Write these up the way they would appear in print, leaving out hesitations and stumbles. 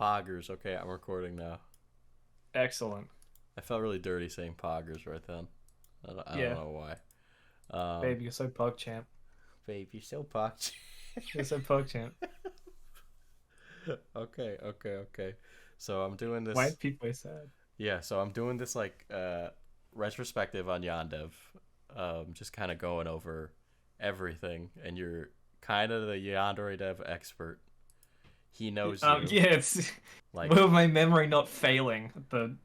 Poggers. Okay, I'm recording now. Excellent. I felt really dirty saying Poggers right then. I don't Yeah, know why. baby, you're so pug champ. Babe, you're so pogged. You're so pug champ. Okay. So I'm doing this. White people are sad. Yeah, so I'm doing this like retrospective on Yandev. Just kind of going over everything, and you're kind of the Yandere Dev expert. He knows you. Yeah, it's Like will my memory not failing the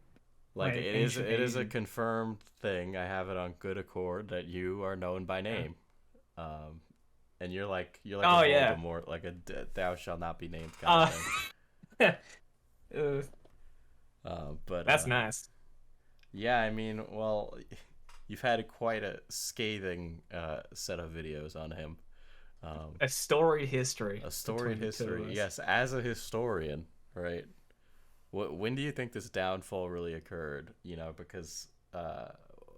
Like my it is, ancient it is a Asian. confirmed thing. I have it on good accord that you are known by Yeah. name, um, and you're like a Oh yeah. Voldemort, like a thou shall not be named kind of Uh, thing. uh, But that's nice. yeah, I mean, well, you've had quite a scathing set of videos on him. Um, A storied history a storied between the two of history, us. yes, as a historian, right? When do you think this downfall really occurred? Because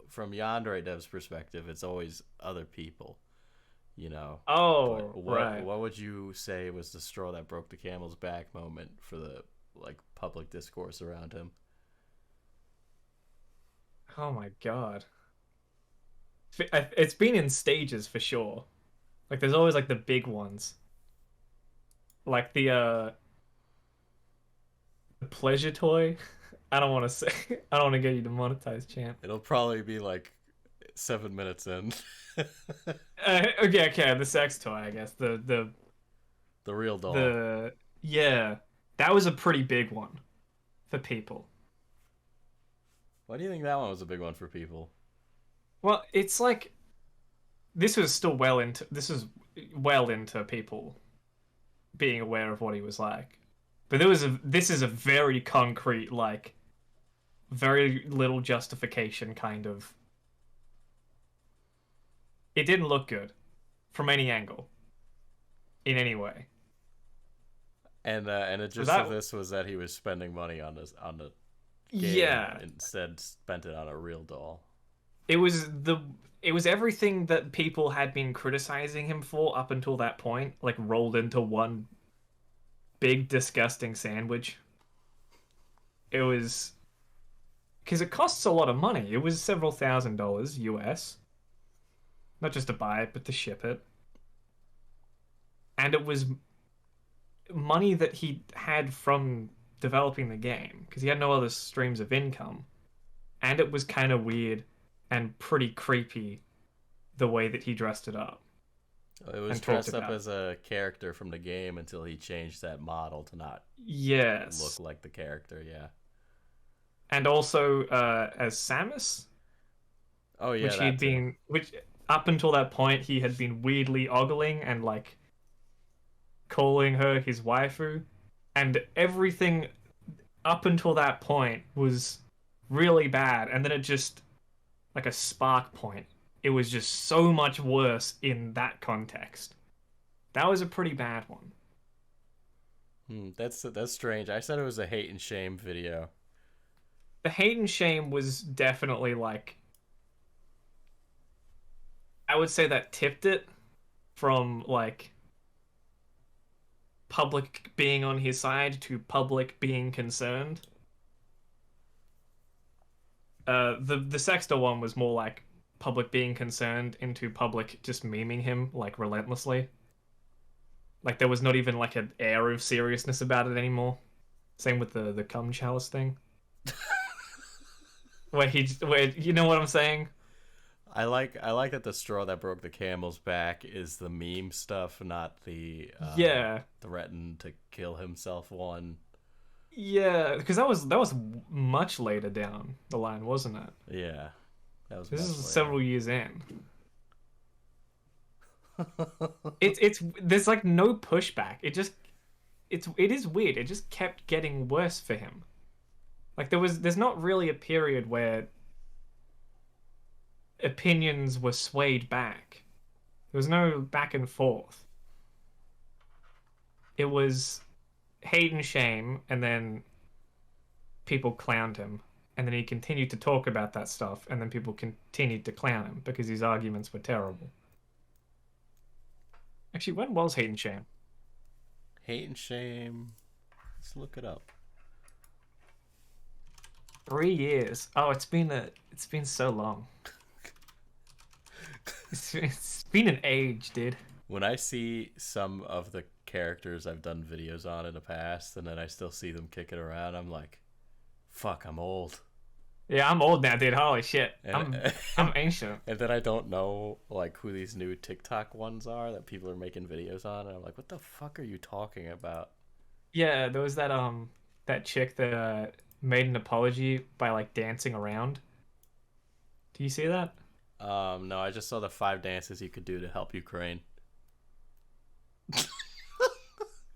from Yandere Dev's perspective, it's always other people. But Oh, what right. what would you say was the straw that broke the camel's back moment for the like public discourse around him? Oh my God. It's been in stages for sure. Like there's always like the big ones. Like the pleasure toy. I don't want to say. I don't want to get you demonetized, champ. It'll probably be like 7 minutes in. Okay. The sex toy, I guess. The real doll. The yeah, that was a pretty big one for people. Why do you think that one was a big one for people? Well, it's like this was well into people being aware of what he was like. But this is a very concrete, like very little justification kind of. It didn't look good from any angle, in any way. And the So gist of that this was that he was spending money on the game yeah, instead spent it on a real doll. it was the it was everything that people had been criticizing him for up until that point, like rolled into one big disgusting sandwich. It was because it costs a lot of money. It was several $1,000s US, not just to buy it, but to ship it. And it was money that he had from developing the game because he had no other streams of income. And it was kind of weird and pretty creepy the way that he dressed it up It was and talked dressed up about it. as a character from the game until he changed that model to not look Yes. like the character. Yeah. And also as Samus, Oh yeah, which he'd that too. been, which up until that point he had been weirdly ogling and like calling her his waifu, and everything up until that point was really bad, and then it just like a spark point. It was just so much worse in that context. That was a pretty bad one. That's strange. I said it was a hate and shame video. The hate and shame was definitely like I would say that tipped it from like public being on his side to public being concerned. The Sexter one was more like public being concerned into public just memeing him like relentlessly. Like there was not even like an air of seriousness about it anymore. Same with the cum chalice thing, where you know what I'm saying? I like that the straw that broke the camel's back is the meme stuff, not the Yeah, threaten to kill himself one. yeah, because that was much later down the line, wasn't it? Yeah, that was This much is later. several years in. It's there's like no pushback. It is weird. It just kept getting worse for him. Like there's not really a period where opinions were swayed back. There was no back and forth. It was hate and shame, and then people clowned him, and then he continued to talk about that stuff, and then people continued to clown him because his arguments were terrible. Actually, when was hate and shame? Hate and shame. Let's look it up. 3 years. Oh, it's been so long. It's been an age, dude. When I see some of the characters I've done videos on in the past, and then I still see them kicking around, I'm like, fuck, I'm old. Yeah, I'm old now, dude. Holy shit. And, I'm ancient. and then I don't know like who these new TikTok ones are that people are making videos on, and I'm like, what the fuck are you talking about? Yeah, there was that chick that made an apology by like dancing around. Do you see that? No, I just saw the 5 dances you could do to help Ukraine.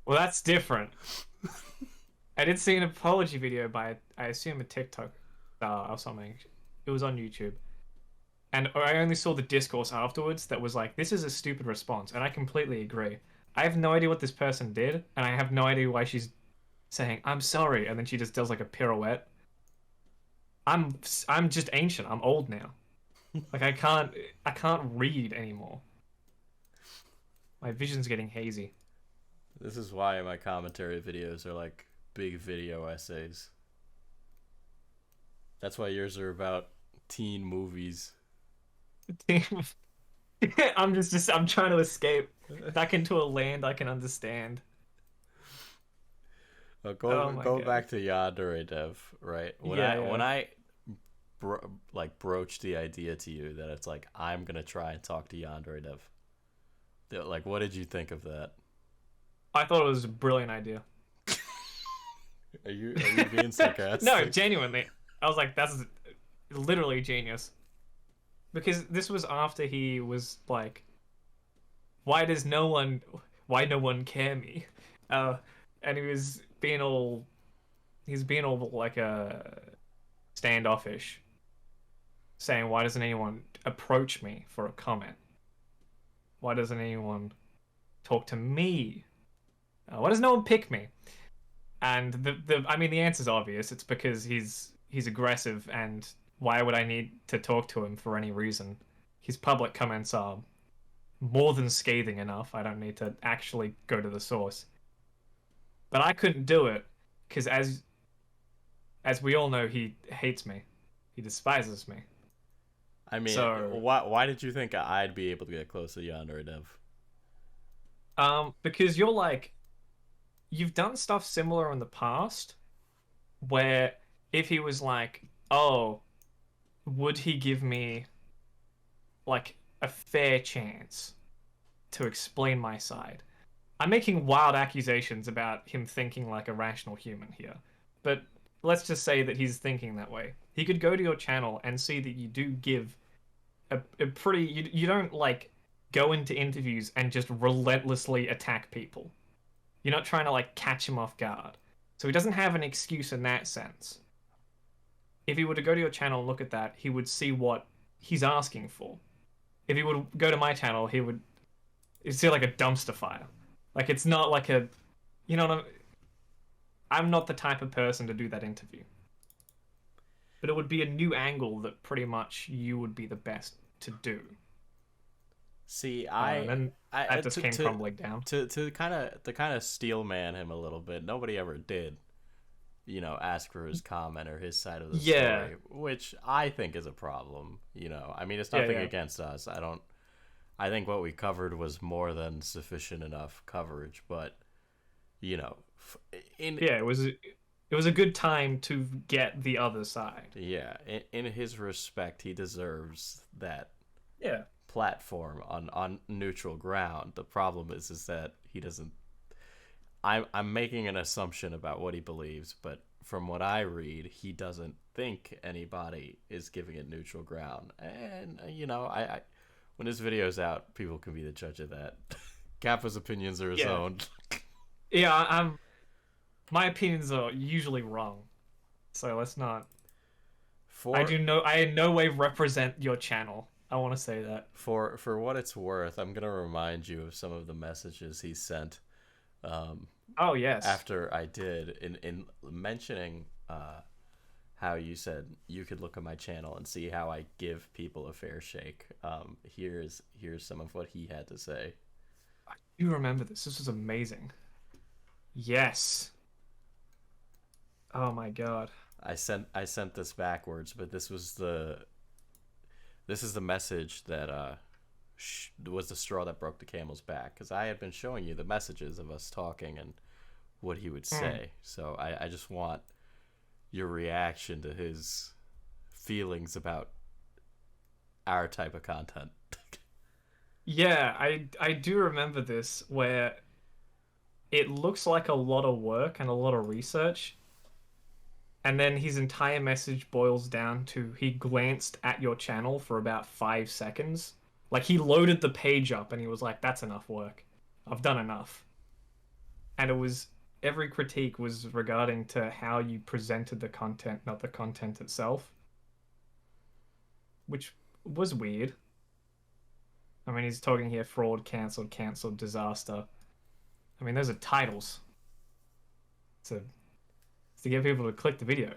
Well, that's different. I did see an apology video by, I assume, a TikTok star or something. It was on YouTube. And I only saw the discourse afterwards that was like, this is a stupid response. And I completely agree. I have no idea what this person did, and I have no idea why she's saying, I'm sorry, and then she just does like a pirouette. I'm just ancient. I'm old now. Like I can't read anymore. My vision's getting hazy. This is why my commentary videos are like big video essays. That's why yours are about teen movies. I'm trying to escape back into a land I can understand. Go back to Yandere Dev, right? When I broached the idea to you that it's like I'm gonna try and talk to Yandere Dev, like what did you think of that? I thought it was a brilliant idea. Are you being sarcastic? No, genuinely. I was like, that's literally genius. Because this was after he was like, why no one care me? And he's being all like standoffish, saying, why doesn't anyone approach me for a comment? Why doesn't anyone talk to me? Why does no one pick me? And the answer's obvious. It's because he's aggressive, and why would I need to talk to him for any reason? His public comments are more than scathing enough. I don't need to actually go to the source. But I couldn't do it because, as we all know, he hates me. He despises me. I mean, so, why did you think I'd be able to get close to Yandere Dev? Because you've done stuff similar in the past, where if he was like, oh, would he give me like a fair chance to explain my side? I'm making wild accusations about him thinking like a rational human here, but let's just say that he's thinking that way. He could go to your channel and see that you do give a pretty... You don't like go into interviews and just relentlessly attack people. You're not trying to like catch him off guard. So he doesn't have an excuse in that sense. If he were to go to your channel and look at that, he would see what he's asking for. If he would go to my channel, he'd see like a dumpster fire. Like it's not like a, you know what I'm not the type of person to do that interview. But it would be a new angle that pretty much you would be the best to do. See, that just came crumbling down. To kind of steel man him a little bit. Nobody ever did, ask for his comment or his side of the story, which I think is a problem. I mean, it's nothing against us. I think what we covered was more than sufficient enough coverage, but it was a good time to get the other side. Yeah, in his respect, he deserves that. Yeah. Platform on neutral ground. The problem is that he doesn't. I'm making an assumption about what he believes, but from what I read, he doesn't think anybody is giving it neutral ground. And I when his video's out, people can be the judge of that. Kappa's opinions are his own. Yeah, my opinions are usually wrong, so let's not. I in no way represent your channel. I want to say that. For what it's worth, I'm gonna remind you of some of the messages he sent. Oh yes. After I did in mentioning how you said you could look at my channel and see how I give people a fair shake. Here's some of what he had to say. You remember this? This was amazing. Yes. Oh my god. I sent this backwards, but this is the message that was the straw that broke the camel's back, because I had been showing you the messages of us talking and what he would say. So I just want your reaction to his feelings about our type of content. Yeah, I do remember this where it looks like a lot of work and a lot of research, and then his entire message boils down to he glanced at your channel for about 5 seconds. Like he loaded the page up and he was like, "That's enough work. I've done enough." And it was every critique was regarding to how you presented the content, not the content itself, which was weird. I mean, he's talking here fraud, cancelled, disaster. I mean, those are titles. To get people to click the video.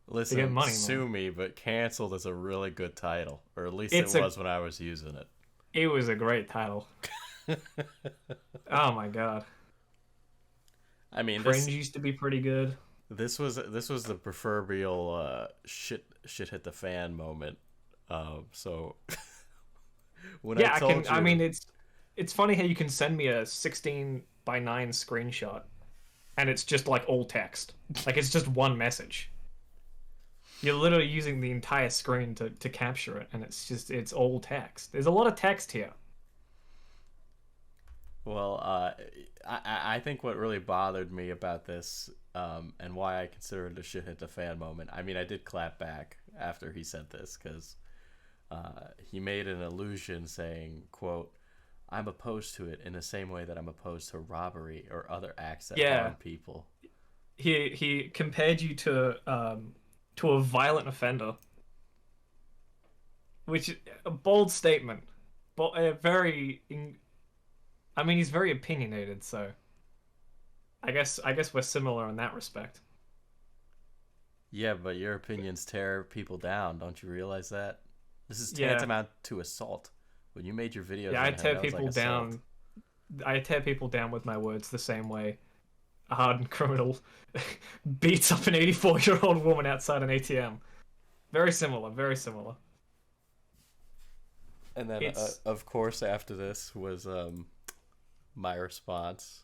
Listen, to get money, sue man. me, but canceled is a really good title, or at least It's it was when I was using it. It was a great title. Oh my god. I mean, Fringe used to be pretty good. this was the proverbial shit hit the fan moment. So when Yeah, I told you, I mean, it's funny how you can send me a 16:9 screenshot, and it's just like all text. Like it's just one message. You're literally using the entire screen to capture it, and it's all text. There's a lot of text here. well, I think what really bothered me about this, and why I consider it a shit hit the fan moment. I mean, I did clap back after he said this, because he made an allusion saying, quote, "I'm opposed to it in the same way that I'm opposed to robbery or other acts that harm people." He compared you to a violent offender, which is a bold statement, but I mean, he's very opinionated, so I guess we're similar in that respect. Yeah, but your opinions tear people down. Don't you realize that? This is Yeah, tantamount to assault. When you made your videos yeah, on I him, tear that was like people assault. down. I tear people down with my words the same way a hardened criminal beats up an 84-year-old woman outside an ATM. Very similar, very similar. And then, It's of course, after this was my response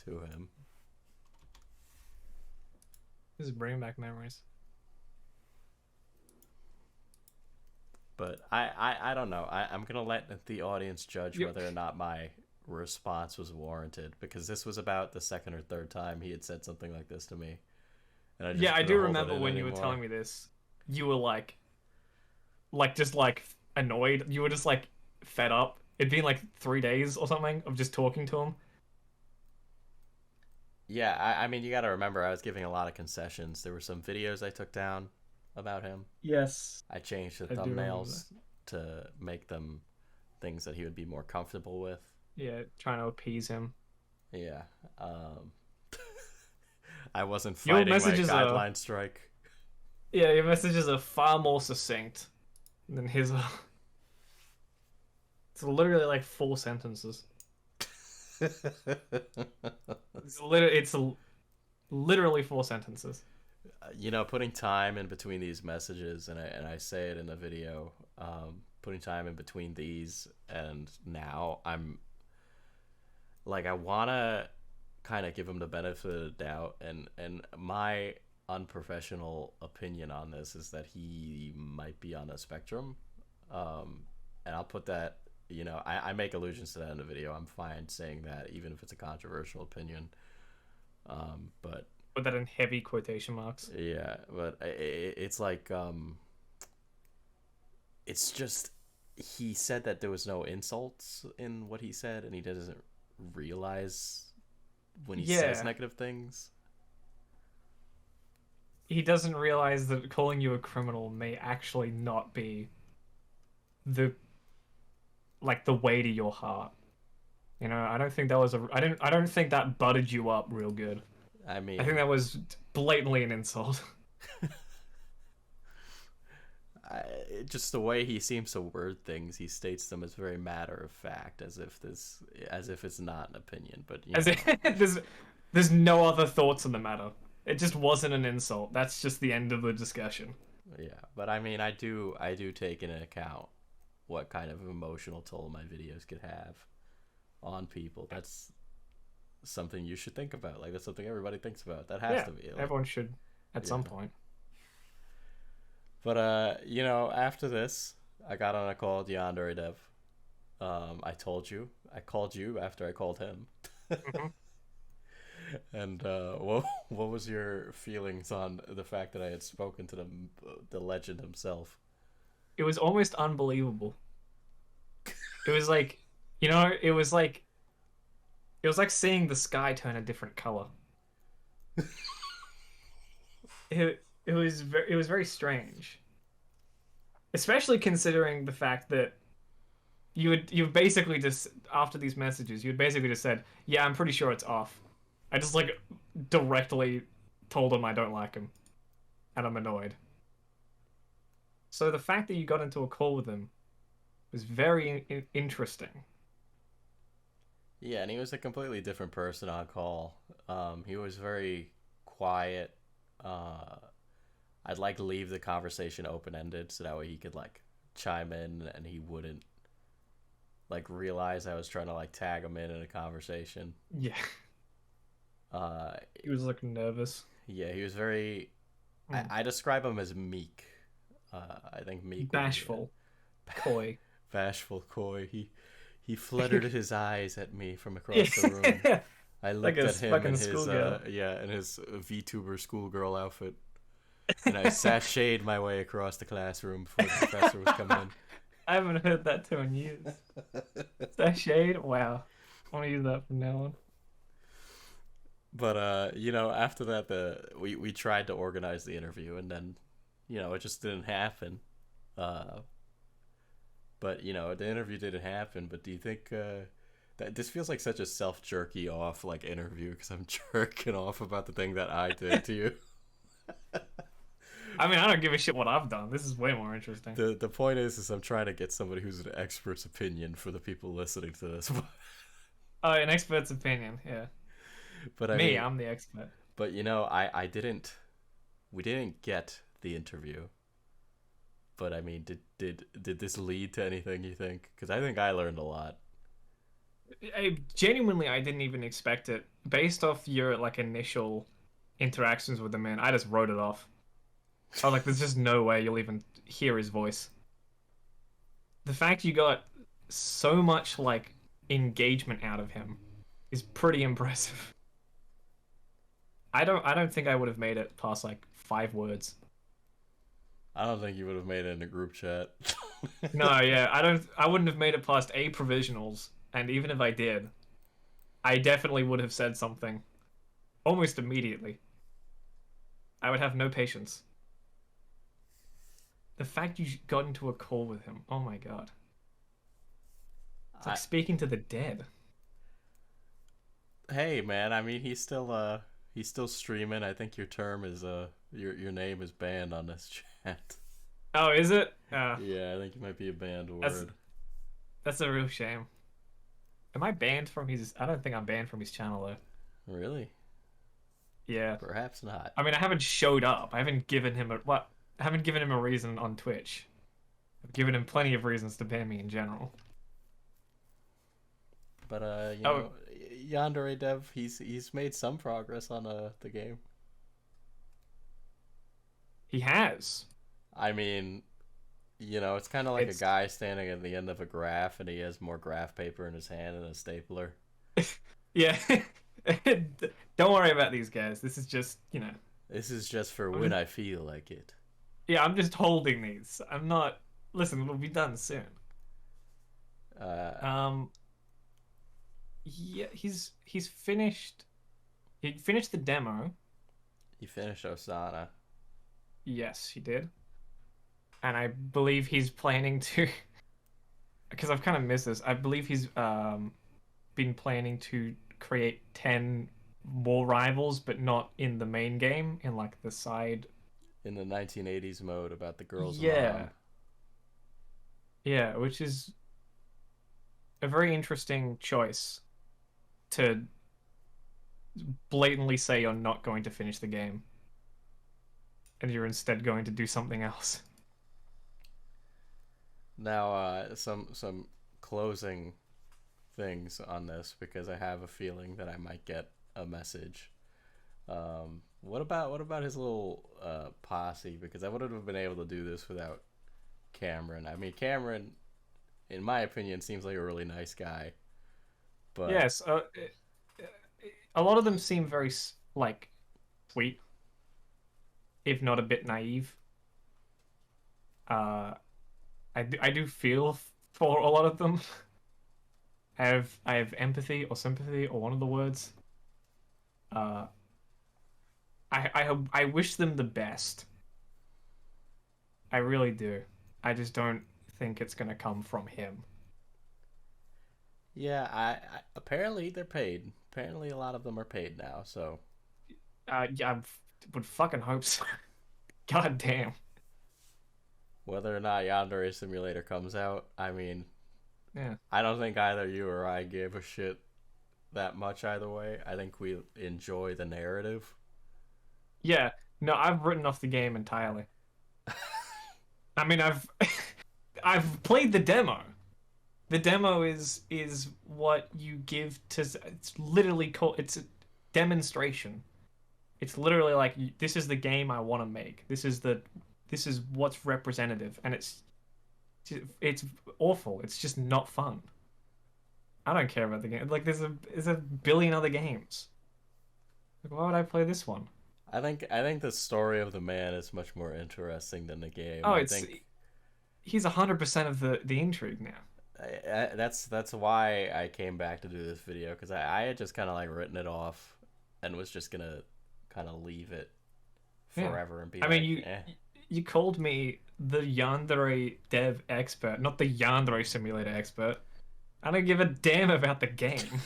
to him. This is bringing back memories. But I don't know. I'm going to let the audience judge You, whether or not my response was warranted, because this was about the second or third time he had said something like this to me. And I just yeah, I couldn't do hold it remember in when you were anymore. telling me this. You were just like annoyed. You were just like fed up. It'd been like 3 days or something of just talking to him. Yeah, I mean, you got to remember, I was giving a lot of concessions. There were some videos I took down about him. Yes, I changed the I do remember that. thumbnails to make them things that he would be more comfortable with. Yeah, trying to appease him. Yeah. Um, I wasn't Your fighting my messages are guideline strike. Yeah, your messages are far more succinct than his. It's literally like 4 sentences. It's literally 4 sentences. Putting time in between these messages, and I say it in the video, putting time in between these and now, I'm like, I want to kind of give him the benefit of the doubt, and my unprofessional opinion on this is that he might be on a spectrum. And I'll put that, I make allusions to that in the video. I'm fine saying that, even if it's a controversial opinion. But Put that in heavy quotation marks. yeah, but it's like, it's just, he said that there was no insults in what he said, and he doesn't realize when he says Yeah, negative things. he doesn't realize that calling you a criminal may actually not be the the way to your heart. I don't think that was a. I don't think that buttered you up real good. I I think mean, that was blatantly an insult. I, just the way he seems to word things, he states them as very matter of fact, as if it's not an opinion. But As if there's no other thoughts in the matter. It just wasn't an insult. That's just the end of the discussion. Yeah, but I mean, I do take into account what kind of emotional toll my videos could have on people. That's something you should think about. Like that's something everybody thinks about. That has Yeah, to be. Like, everyone should at some yeah. point. But you know, after this, I got on a call with Yandere Dev. I told you, I called you after I called him. Hmm. And what was your feelings on the fact that I had spoken to the legend himself? It was almost unbelievable. It was like, it was like seeing the sky turn a different color. It was very strange, especially considering the fact that you basically just after these messages you had basically just said, yeah, I'm pretty sure it's off. I just like directly told him I don't like him and I'm annoyed. So the fact that you got into a call with him was very interesting. Yeah, and he was a completely different person on call. He was very quiet. Uh, I'd like leave the conversation open ended so that way he could like chime in and he wouldn't like realize I was trying to like tag him in a conversation. Yeah, Uh, he was looking nervous. yeah, he was very. Mm. I describe him as meek. I think meek. Bashful, coy. Bashful, coy. He fluttered his eyes at me from across Yeah. the room. I Like looked a at him fucking in his schoolgirl. in his VTuber schoolgirl outfit, and I sashayed my way across the classroom before the professor was coming in. I haven't heard that term in years. Is that shade? Wow. I want to use that from now on. But you know, after that, we tried to organize the interview, and then, you know, it just didn't happen. Uh, but you know, the interview didn't happen. But do you think that this feels like such a self jerky off like interview because I'm jerking off about the thing that I did to you? I mean, I don't give a shit what I've done. This is way more interesting. The point is I'm trying to get somebody who's an expert's opinion for the people listening to this. Oh, an expert's opinion. Yeah. But I Me, mean, I'm the expert. but you know, I didn't. We didn't get the interview. But I mean, did this lead to anything you think? Because I think I learned a lot. I didn't even expect it. Based off your like initial interactions with the man, I just wrote it off. I was like, there's just no way you'll even hear his voice. The fact you got so much like engagement out of him is pretty impressive. I don't think I would have made it past like 5 words. I don't think you would have made it in a group chat. No, yeah, I wouldn't have made it past A provisionals, and even if I did, I definitely would have said something almost immediately. I would have no patience. The fact you got into a call with him, oh my god. It's like I, speaking to the dead. hey man, I mean he's still streaming. I think your term is your name is banned on this chat. Oh, is it? Yeah, I think you might be a banned That's word. that's a real shame. Am I banned from his? I don't think I'm banned from his channel though. Really? Yeah. Perhaps not. I mean, I haven't showed up. I haven't given him I haven't given him a reason on Twitch. I've given him plenty of reasons to ban me in general. But you Oh, know, Yandere Dev, he's made some progress on the game. he has. I mean, you know, it's kind of like a It's guy standing at the end of a graph, and he has more graph paper in his hand and a stapler. Yeah. Don't worry about these guys. This is just, This is just for I'm when just, I feel like it. yeah, I'm just holding these. I'm not. Listen, it'll be done soon. Uh, Um, yeah, he's finished. He finished the demo. he finished Osana. Yes, he did. And I believe he's planning to, because I've kind of missed this. I believe he's been planning to create 10 more rivals, but not in the main game, in like the side. In the 1980s mode about the girl's Yeah, mom. yeah, which is a very interesting choice to blatantly say you're not going to finish the game and you're instead going to do something else. Now, some closing things on this because I have a feeling that I might get a message. What about his little posse? Because I wouldn't have been able to do this without Cameron. I mean, Cameron, in my opinion, seems like a really nice guy, but Yes, a lot of them seem very like sweet, if not a bit naive. Uh, I do feel for a lot of them. I have empathy or sympathy or one of the words. Uh, I wish them the best. I really do. I just don't think it's gonna come from him. yeah, I apparently they're paid. Apparently, a lot of them are paid now. So Yeah, would fucking hope so. God damn. whether or not Yandere Simulator comes out, I mean, Yeah. I don't think either you or I gave a shit that much either way. I think we enjoy the narrative. Yeah. No, I've written off the game entirely. I mean, I've I've played the demo. The demo is what you give to. It's literally called. It's a demonstration. It's literally like this is the game I want to make. This is what's representative, and it's awful. It's just not fun. I don't care about the game. Like there's a billion other games. Like why would I play this one? I think the story of the man is much more interesting than the game. Oh, I it's think he's 100% of the intrigue now. that's why I came back to do this video because I had just kind of like written it off and was just gonna kind of leave it Yeah. forever and be I mean, like, you eh. you called me the Yandere Dev expert, not the Yandere Simulator expert. I don't give a damn about the game.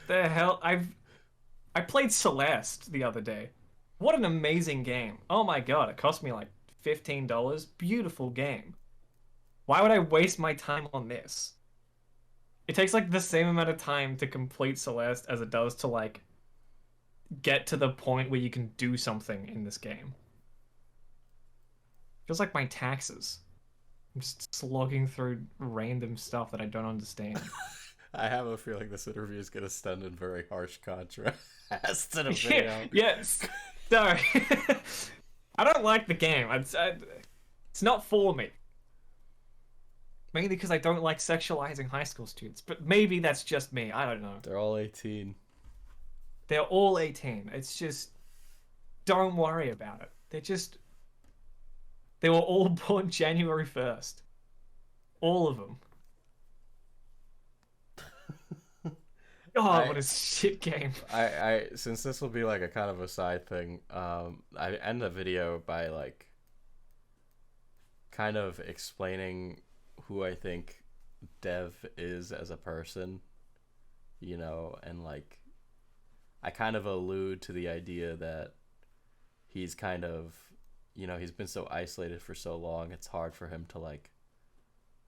The hell, I played Celeste the other day. What an amazing game! Oh my god, it cost me like $15. Beautiful game. Why would I waste my time on this? It takes like the same amount of time to complete Celeste as it does to like get to the point where you can do something in this game. Feels like my taxes. I'm just slogging through random stuff that I don't understand. I have a feeling this interview is gonna stand in very harsh contrast to the Yeah, video. yes. No. I don't like the game. It's not for me. Mainly because I don't like sexualizing high school students. But maybe that's just me. I don't know. They're all 18. They're all 18. It's just don't worry about it. They were all born January 1st. All of them. God, what a shit game. I since this will be like a kind of a side thing, I end the video by like kind of explaining who I think Dev is as a person, and like I kind of allude to the idea that he's kind of, he's been so isolated for so long, it's hard for him to like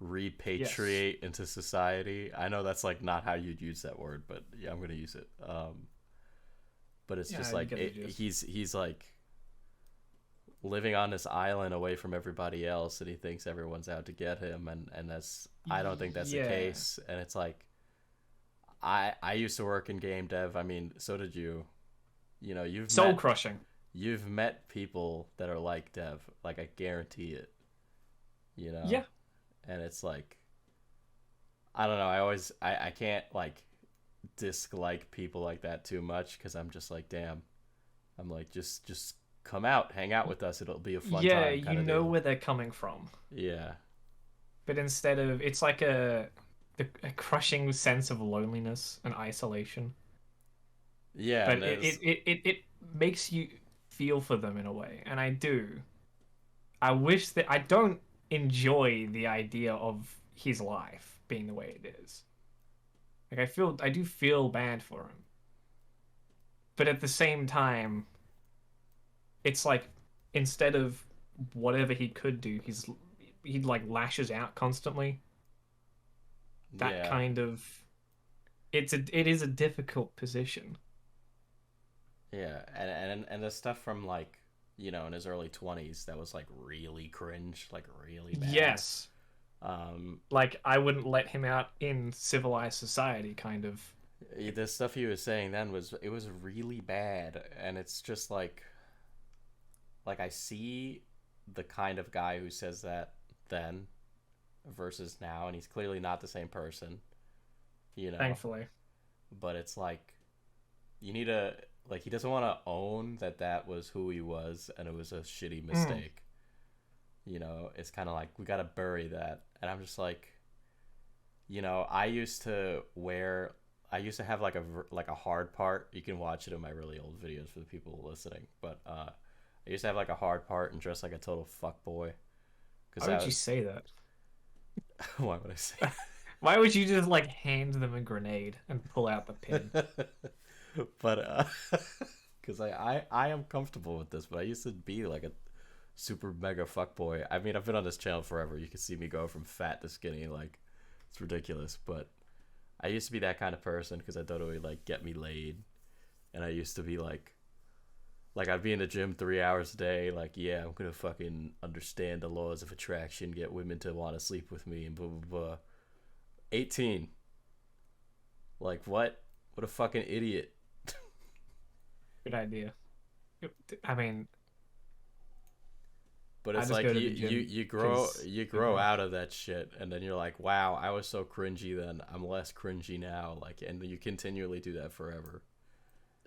repatriate into society. I know that's like not how you'd use that word, but yeah, I'm gonna use it. But it's just like he's like living on this island away from everybody else, and he thinks everyone's out to get him, and that's I don't think that's the case. And it's like I used to work in game dev. I mean, so did you. You've soul crushing. You've met people that are like Dev. Like I guarantee it. Yeah. And it's like I don't know, I can't like dislike people like that too much because I'm just like, damn, I'm like just come out, hang out with us, it'll be a fun time. Yeah, you know where they're coming from. Yeah. But instead of it's like a crushing sense of loneliness and isolation. Yeah, but it makes you feel for them in a way, and I do. I wish that I don't enjoy the idea of his life being the way it is. Like I do feel bad for him. But at the same time, it's like instead of whatever he could do, he like lashes out constantly. That kind of it is a difficult position. Yeah, and the stuff from like, you know, in his early 20s that was like really cringe, like really bad. Yes. Um, Like I wouldn't let him out in civilized society kind of. the stuff he was saying then was it was really bad, and it's just like I see the kind of guy who says that then versus now, and he's clearly not the same person, you know. Thankfully. But it's like you need to like he doesn't want to own that that was who he was and it was a shitty Mm. mistake. You know, it's kind of like we got to bury that. And I'm just like, you know, I used to have like a hard part. You can watch it in my really old videos for the people listening. But I used to have like a hard part and dress like a total fuck boy because Why I would you was. say that? Why would I say Why would you just like hand them a grenade and pull out the pin? that? But because I am comfortable with this, but I used to be like a super mega fuck boy. I mean, I've been on this channel forever. You can see me go from fat to skinny, like it's ridiculous. But I used to be that kind of person because I thought it would like get me laid, and I used to be like I'd be in the gym 3 hours a day. Like, yeah, I'm gonna fucking understand the laws of attraction, get women to want to sleep with me, and blah blah blah. 18. Like what? What a fucking idiot. Good idea. I mean, But I it's just like go to the gym you you grow know. out of that shit, and then you're like, wow, I was so cringy then. I'm less cringy now. Like, and you continually do that forever.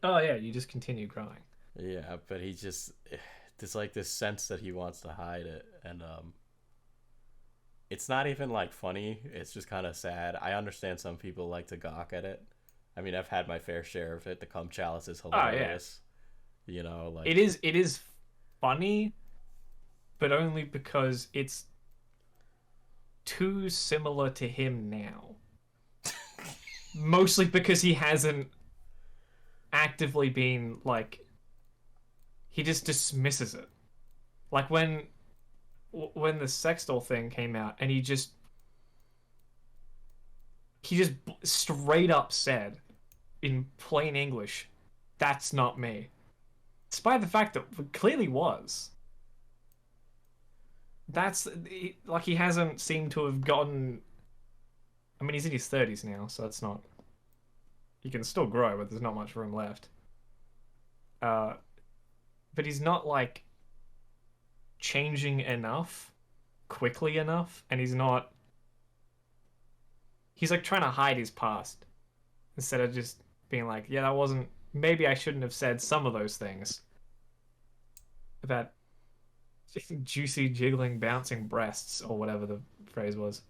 Oh yeah, you just continue growing. Yeah, but he just there's like this sense that he wants to hide it, and it's not even like funny. It's just kind of sad. I understand some people like to gawk at it. I mean, I've had my fair share of it. The cum chalice is Oh yeah, hilarious. You know, like it is funny, but only because it's too similar to him now. Mostly because he hasn't actively been like he just dismisses it. Like when the sex doll thing came out, and he just straight up said in plain English, "That's not me," despite the fact that it clearly was. Like he hasn't seemed to have gotten. I mean, he's in his 30s now, so it's not. He can still grow, but there's not much room left. Uh, but he's not like changing enough quickly enough, and he's not. He's like trying to hide his past instead of just being like, yeah, that wasn't. Maybe I shouldn't have said some of those things about juicy, jiggling, bouncing breasts or whatever the phrase was.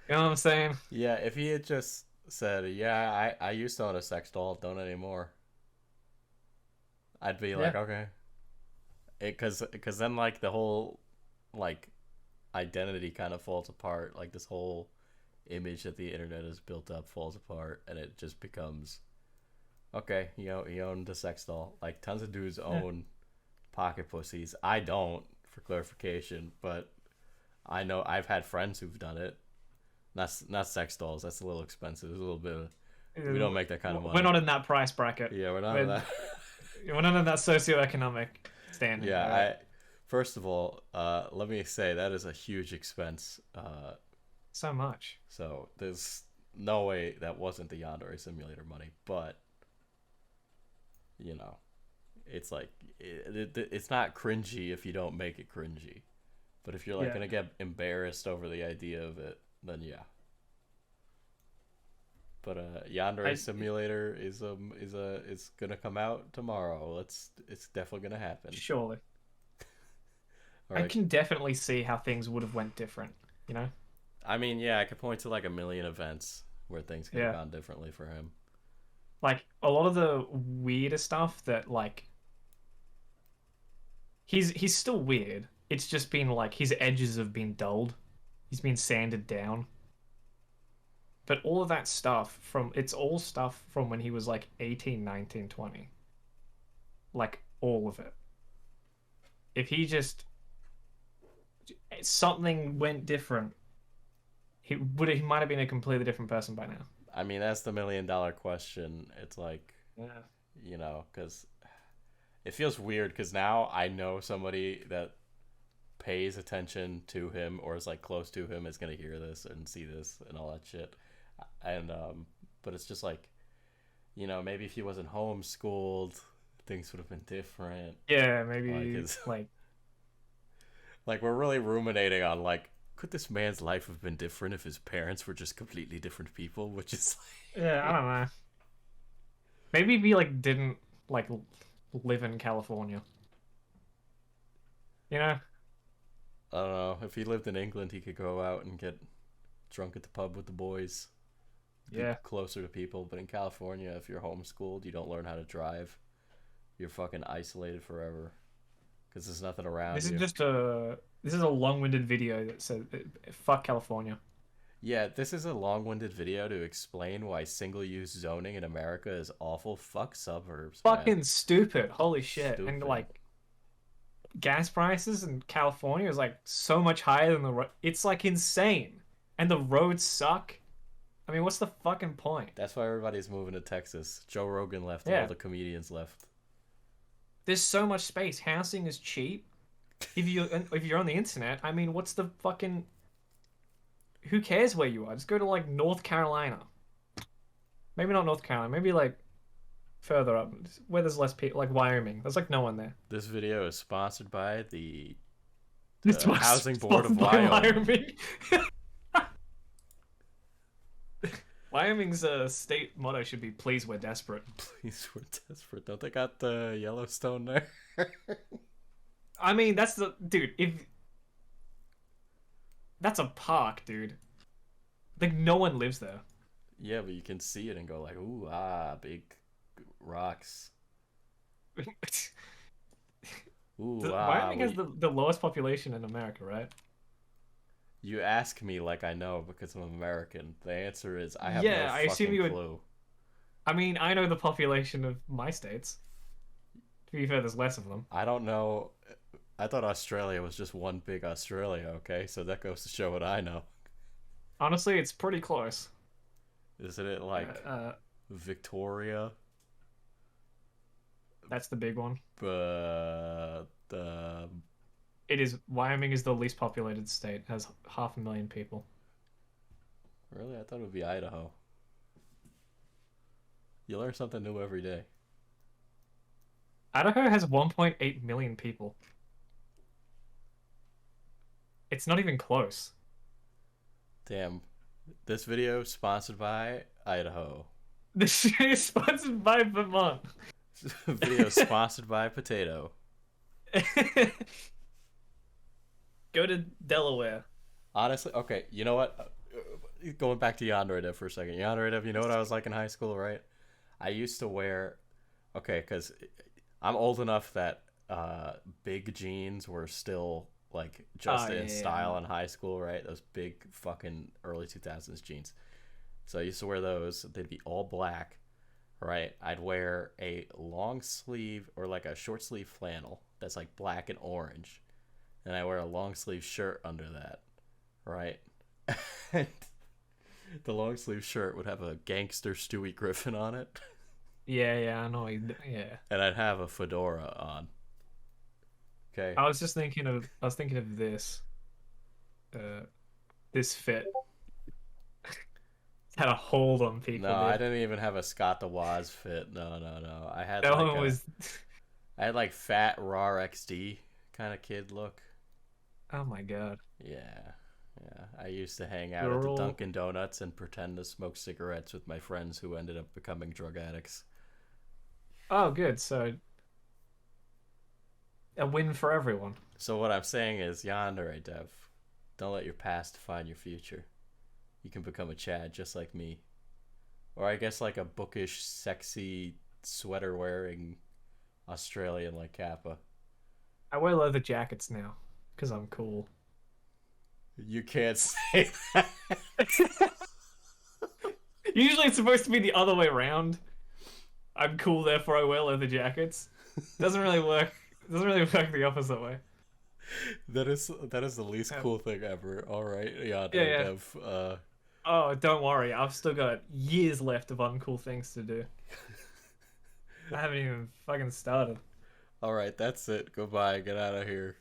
You know what I'm saying? yeah, if he had just said, "Yeah, I used to own a sex doll, don't anymore," I'd be like, Yeah. okay, because then like the whole like identity kind of falls apart. Like this whole image that the internet has built up falls apart, and it just becomes okay. You know, he owned a sex doll. Like tons of dudes Yeah. own pocket pussies. I don't, for clarification, but I know I've had friends who've done it. Not sex dolls. That's a little expensive. It's a little bit. We don't make that kind of We're money. not in that price bracket. Yeah, we're not in We're, that. we're not in that socioeconomic standing. Yeah, All right. I. First of all, let me say that is a huge expense. So much. So there's no way that wasn't the Yandere simulator money. But you know, it's like it's not cringy if you don't make it cringy. But if you're like Yeah. gonna get embarrassed over the idea of it, then yeah. But Yandere I Simulator is gonna come out tomorrow. It's definitely gonna happen. surely. All I right. can definitely see how things would have went different. You know? I mean, yeah, I could point to like a million events where things could have Yeah. gone differently for him. Like a lot of the weirder stuff that like he's still weird. It's just been like his edges have been dulled. He's been sanded down. But all of that stuff from it's all stuff from when he was like 18, 19, 20. Like all of it. If he just something went different he might have been a completely different person by now. I mean, that's the $1 million question. It's like, Yeah. you know, because it feels weird because now I know somebody that pays attention to him or is like close to him is gonna hear this and see this and all that shit. And but it's just like, you know, maybe if he wasn't homeschooled, things would have been different. Yeah, maybe Like, it's like like we're really ruminating on like, could this man's life have been different if his parents were just completely different people? Which is yeah, I don't know. Maybe if he like didn't like live in California. You know? I don't know. If he lived in England, he could go out and get drunk at the pub with the boys. Be Yeah. closer to people. But in California, if you're homeschooled, you don't learn how to drive. You're fucking isolated forever. Because there's nothing around This you. is just a long-winded video that says fuck California. Yeah, this is a long-winded video to explain why single-use zoning in America is awful. Fuck suburbs, man. Fucking stupid. Holy shit. And Stupid. like gas prices in California is like so much higher than it's like insane. And the roads suck. I mean, what's the fucking point? That's why everybody's moving to Texas. Joe Rogan left and Yeah. all the comedians left. There's so much space. Housing is cheap. If you're on the internet, I mean, what's the fucking who cares where you are? Just go to like North Carolina. Maybe not North Carolina, maybe like further up where there's less people, like Wyoming. There's like no one there. This video is sponsored by the It's Housing Board of sponsored by Wyoming. Wyoming's state motto should be "Please, we're desperate." Please, we're desperate. Don't they got the Yellowstone there? I mean, that's the dude. If that's a park, dude. Like no one lives there. Yeah, but you can see it and go like, ooh, ah, big rocks. Ooh, Wyoming has the lowest population in America, right? You ask me like I know because I'm American. The answer is I have Yeah, no I assume fucking you would- clue. I mean, I know the population of my states. To be fair, there's less of them. I don't know. I thought Australia was just one big Australia, okay? So that goes to show what I know. Honestly, it's pretty close. Isn't it like Victoria? That's the big one. But It is. Wyoming is the least populated state. Has 500,000 people. really, I thought it would be Idaho. You learn something new every day. Idaho has 1.8 million people. It's not even close. Damn. This video sponsored by Idaho. This shit is sponsored by Vermont. Video sponsored by Potato. Go to Delaware. Honestly, okay, you know what? Going back to Yandere Dev for a second. Yandere Dev, you know what I was like in high school, right? I used to wear, okay, because I'm old enough that big jeans were still like just in style in high school, right? Those big fucking early 2000s jeans. So I used to wear those. They'd be all black, right? I'd wear a long sleeve or like a short sleeve flannel that's like black and orange. And I wear a long sleeve shirt under that, right? And the long sleeve shirt would have a gangster Stewie Griffin on it. Yeah, I know. Yeah. And I'd have a fedora on. Okay. I was thinking of this. This fit. Had a hold on people. No, I didn't even have a Scott the Woz fit. No. I had That like one was. I had like fat raw XD kind of kid look. Oh my god. Yeah. I used to hang out at the Dunkin' Donuts and pretend to smoke cigarettes with my friends who ended up becoming drug addicts. Oh, good. So a win for everyone. So what I'm saying is, Yandere Dev, don't let your past define your future. You can become a Chad just like me. Or I guess like a bookish, sexy, sweater-wearing Australian like Kappa. I wear leather jackets now because I'm cool. You can't say that. Usually it's supposed to be the other way around. I'm cool, therefore I wear leather jackets. Doesn't really work the opposite way. That is the least cool thing ever. All right, yeah, Yeah. Dev. Oh, don't worry. I've still got years left of uncool things to do. I haven't even fucking started. All right, that's it. Goodbye. Get out of here.